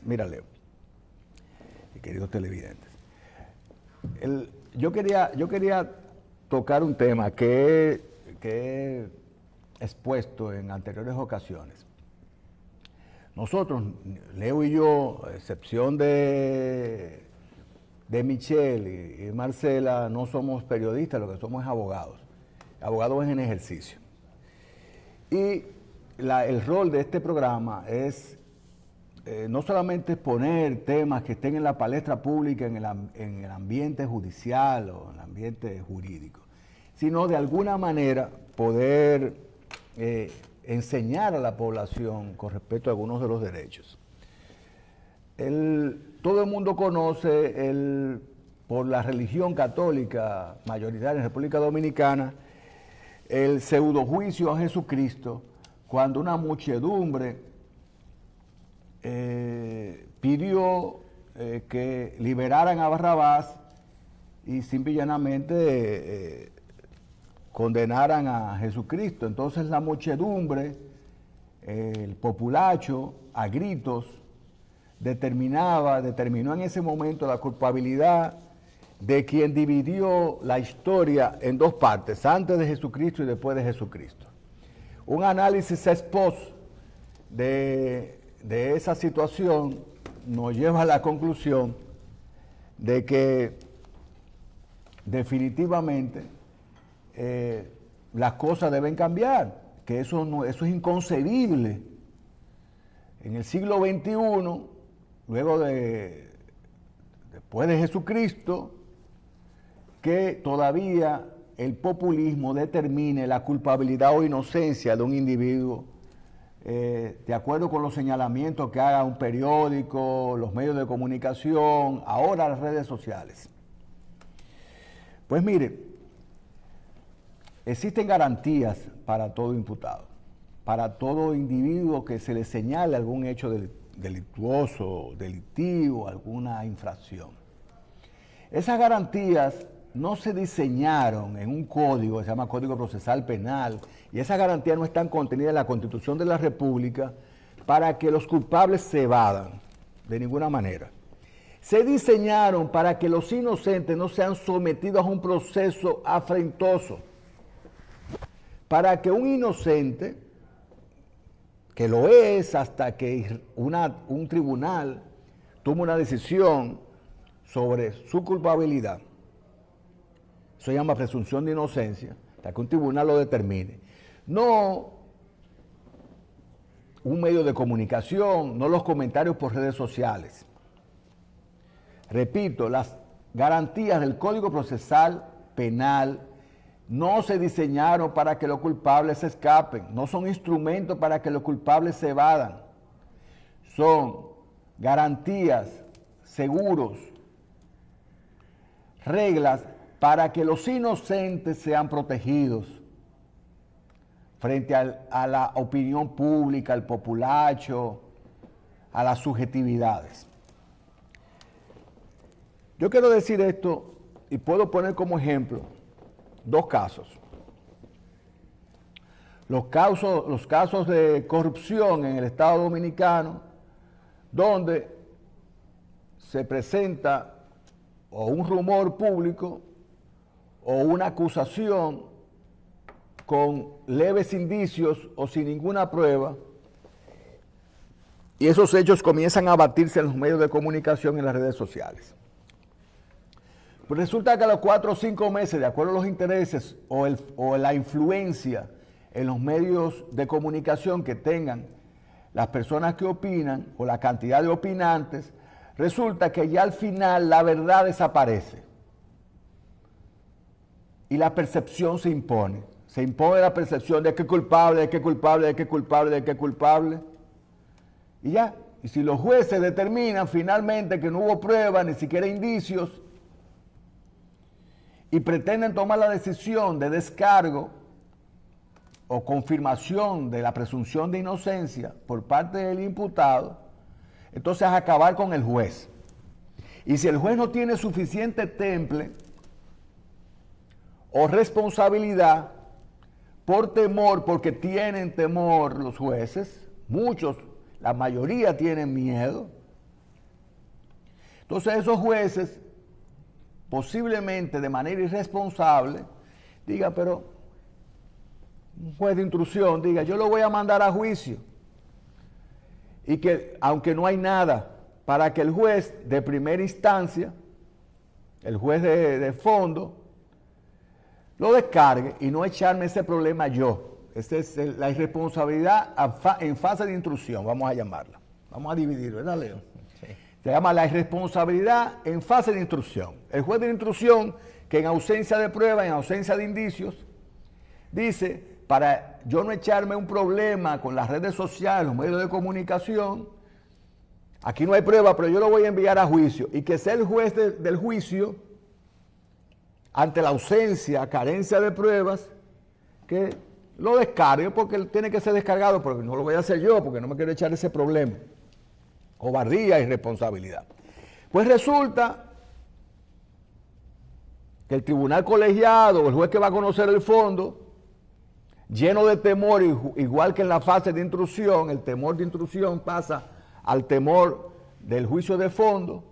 Mira, Leo, y queridos televidentes, yo quería tocar un tema que he expuesto en anteriores ocasiones. Nosotros, Leo y yo, a excepción de Michelle y Marcela, no somos periodistas, lo que somos es abogados en ejercicio. Y el rol de este programa es no solamente exponer temas que estén en la palestra pública, en el ambiente judicial o en el ambiente jurídico, sino de alguna manera poder enseñar a la población con respecto a algunos de los derechos. Todo el mundo conoce, por la religión católica mayoritaria en República Dominicana, el pseudojuicio a Jesucristo, cuando una muchedumbre pidió que liberaran a Barrabás y simple y llanamente condenaran a Jesucristo. Entonces la muchedumbre, el populacho, a gritos, determinó en ese momento la culpabilidad de quien dividió la historia en dos partes, antes de Jesucristo y después de Jesucristo. Un análisis ex post de esa situación nos lleva a la conclusión de que definitivamente las cosas deben cambiar, que eso es inconcebible. En el siglo XXI, después de Jesucristo, que todavía el populismo determine la culpabilidad o inocencia de un individuo de acuerdo con los señalamientos que haga un periódico, los medios de comunicación, ahora las redes sociales. Pues mire, existen garantías para todo imputado, para todo individuo que se le señale algún hecho delictuoso, delictivo, alguna infracción. Esas garantías no se diseñaron en un código que se llama Código Procesal Penal, y esas garantías no están contenidas en la Constitución de la República para que los culpables se evadan, de ninguna manera. Se diseñaron para que los inocentes no sean sometidos a un proceso afrentoso, para que un inocente, que lo es hasta que un tribunal tome una decisión sobre su culpabilidad, eso se llama presunción de inocencia, hasta que un tribunal lo determine. No un medio de comunicación, no los comentarios por redes sociales. Repito, las garantías del Código Procesal Penal no se diseñaron para que los culpables se escapen, no son instrumentos para que los culpables se evadan. Son garantías, seguros, reglas para que los inocentes sean protegidos frente a la opinión pública, al populacho, a las subjetividades. Yo quiero decir esto y puedo poner como ejemplo dos casos. Los casos de corrupción en el Estado Dominicano, donde se presenta o un rumor público o una acusación con leves indicios o sin ninguna prueba, y esos hechos comienzan a batirse en los medios de comunicación y en las redes sociales. Pues resulta que a los 4 o 5 meses, de acuerdo a los intereses o la influencia en los medios de comunicación que tengan las personas que opinan o la cantidad de opinantes, resulta que ya al final la verdad desaparece y la percepción se impone. Se impone la percepción de que es culpable, de que es culpable, de que es culpable, de que es culpable. Y ya. Y si los jueces determinan finalmente que no hubo pruebas, ni siquiera indicios, y pretenden tomar la decisión de descargo o confirmación de la presunción de inocencia por parte del imputado, entonces acabar con el juez. Y si el juez no tiene suficiente temple o responsabilidad, por temor, porque tienen temor los jueces, muchos, la mayoría tienen miedo, Entonces esos jueces, posiblemente de manera irresponsable, digan, pero un juez de instrucción diga, yo lo voy a mandar a juicio. Y que, aunque no hay nada, para que el juez de primera instancia, el juez de fondo, lo descargue y no echarme ese problema yo. Esa es la irresponsabilidad en fase de instrucción, vamos a llamarla. Vamos a dividir, ¿verdad, Leo? Sí. Se llama la irresponsabilidad en fase de instrucción. El juez de instrucción, que en ausencia de prueba, en ausencia de indicios, dice, para yo no echarme un problema con las redes sociales, los medios de comunicación, aquí no hay prueba, pero yo lo voy a enviar a juicio. Y que sea el juez del juicio, ante la ausencia, carencia de pruebas, que lo descargue, porque tiene que ser descargado, porque no lo voy a hacer yo, porque no me quiero echar ese problema. Cobardía y irresponsabilidad. Pues resulta que el tribunal colegiado, o el juez que va a conocer el fondo, lleno de temor, igual que en la fase de instrucción, el temor de instrucción pasa al temor del juicio de fondo,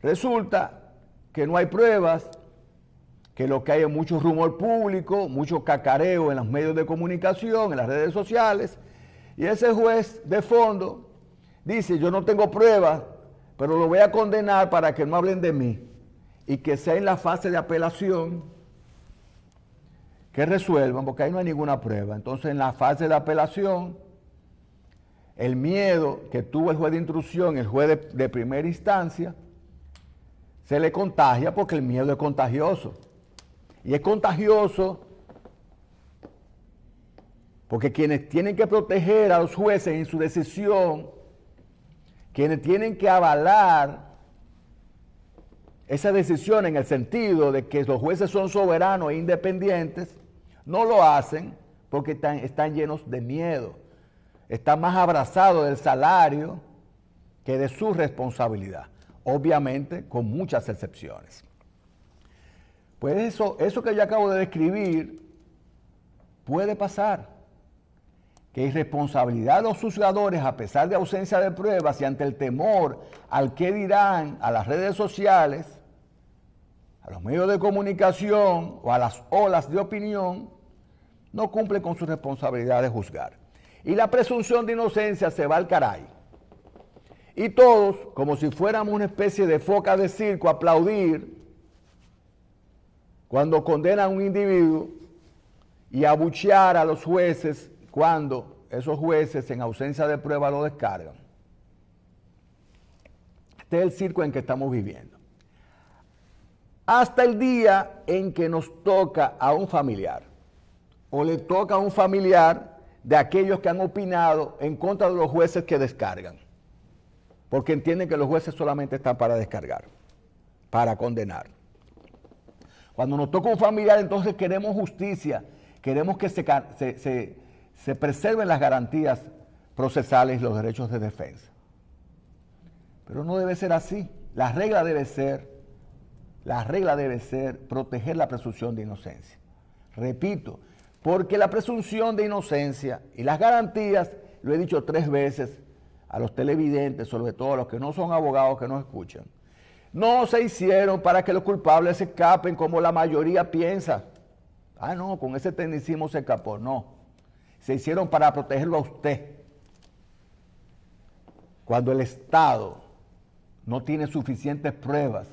resulta que no hay pruebas, que lo que hay es mucho rumor público, mucho cacareo en los medios de comunicación, en las redes sociales, y ese juez de fondo dice, yo no tengo pruebas, pero lo voy a condenar para que no hablen de mí, y que sea en la fase de apelación que resuelvan, porque ahí no hay ninguna prueba. Entonces, en la fase de apelación, el miedo que tuvo el juez de instrucción, el juez de primera instancia, se le contagia porque el miedo es contagioso. Y es contagioso porque quienes tienen que proteger a los jueces en su decisión, quienes tienen que avalar esa decisión en el sentido de que los jueces son soberanos e independientes, no lo hacen porque están llenos de miedo, están más abrazados del salario que de su responsabilidad, obviamente con muchas excepciones. Pues eso que yo acabo de describir puede pasar, que irresponsabilidad de los juzgadores, a pesar de ausencia de pruebas y ante el temor al qué dirán, a las redes sociales, a los medios de comunicación o a las olas de opinión, no cumple con su responsabilidad de juzgar. Y la presunción de inocencia se va al caray. Y todos, como si fuéramos una especie de foca de circo, aplaudir cuando condenan a un individuo y abuchear a los jueces cuando esos jueces en ausencia de prueba lo descargan. Este es el circo en que estamos viviendo. Hasta el día en que nos toca a un familiar o le toca a un familiar de aquellos que han opinado en contra de los jueces que descargan, porque entienden que los jueces solamente están para descargar, para condenar. Cuando nos toca un familiar, entonces queremos justicia, queremos que se preserven las garantías procesales y los derechos de defensa. Pero no debe ser así. La regla debe ser proteger la presunción de inocencia. Repito, porque la presunción de inocencia y las garantías, lo he dicho 3 veces a los televidentes, sobre todo a los que no son abogados que nos escuchan, no se hicieron para que los culpables se escapen como la mayoría piensa. Ah, no, con ese tecnicismo se escapó. No, se hicieron para protegerlo a usted. Cuando el Estado no tiene suficientes pruebas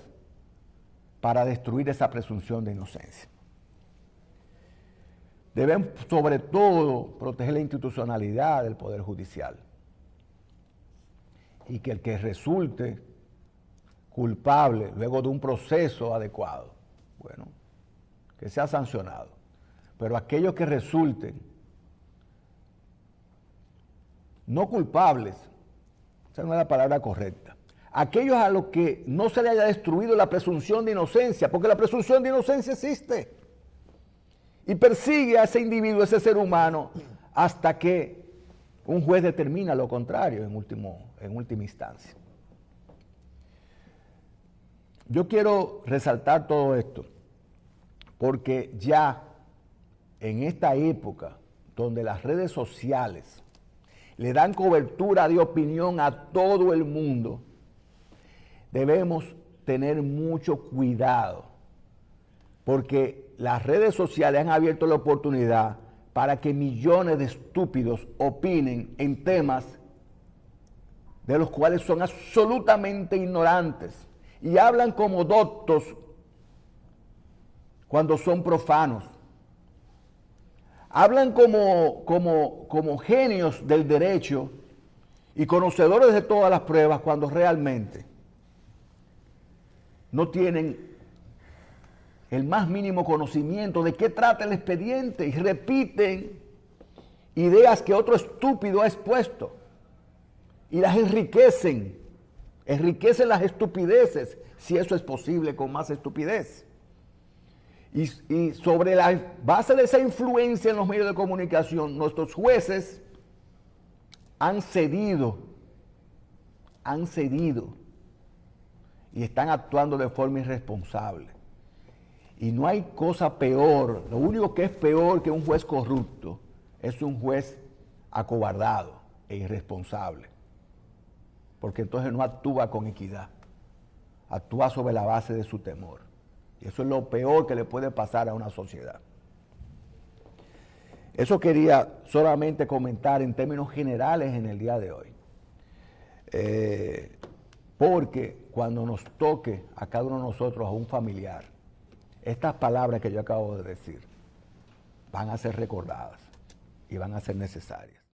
para destruir esa presunción de inocencia. Deben, sobre todo, proteger la institucionalidad del Poder Judicial. Y que el que resulte culpable luego de un proceso adecuado, bueno, que sea sancionado. Pero aquellos que resulten no culpables, esa no es la palabra correcta, aquellos a los que no se le haya destruido la presunción de inocencia, porque la presunción de inocencia existe y persigue a ese individuo, ese ser humano, hasta que un juez determina lo contrario en última instancia. Yo quiero resaltar todo esto porque ya en esta época donde las redes sociales le dan cobertura de opinión a todo el mundo, debemos tener mucho cuidado, porque las redes sociales han abierto la oportunidad para que millones de estúpidos opinen en temas de los cuales son absolutamente ignorantes y hablan como doctos cuando son profanos. Hablan como genios del derecho y conocedores de todas las pruebas cuando realmente no tienen el más mínimo conocimiento de qué trata el expediente y repiten ideas que otro estúpido ha expuesto y las enriquecen las estupideces, si eso es posible, con más estupidez. Y sobre la base de esa influencia en los medios de comunicación, nuestros jueces han cedido y están actuando de forma irresponsable. Y no hay cosa peor, lo único que es peor que un juez corrupto es un juez acobardado e irresponsable, porque entonces no actúa con equidad, actúa sobre la base de su temor. Y eso es lo peor que le puede pasar a una sociedad. Eso quería solamente comentar en términos generales en el día de hoy. Porque cuando nos toque a cada uno de nosotros, a un familiar, estas palabras que yo acabo de decir van a ser recordadas y van a ser necesarias.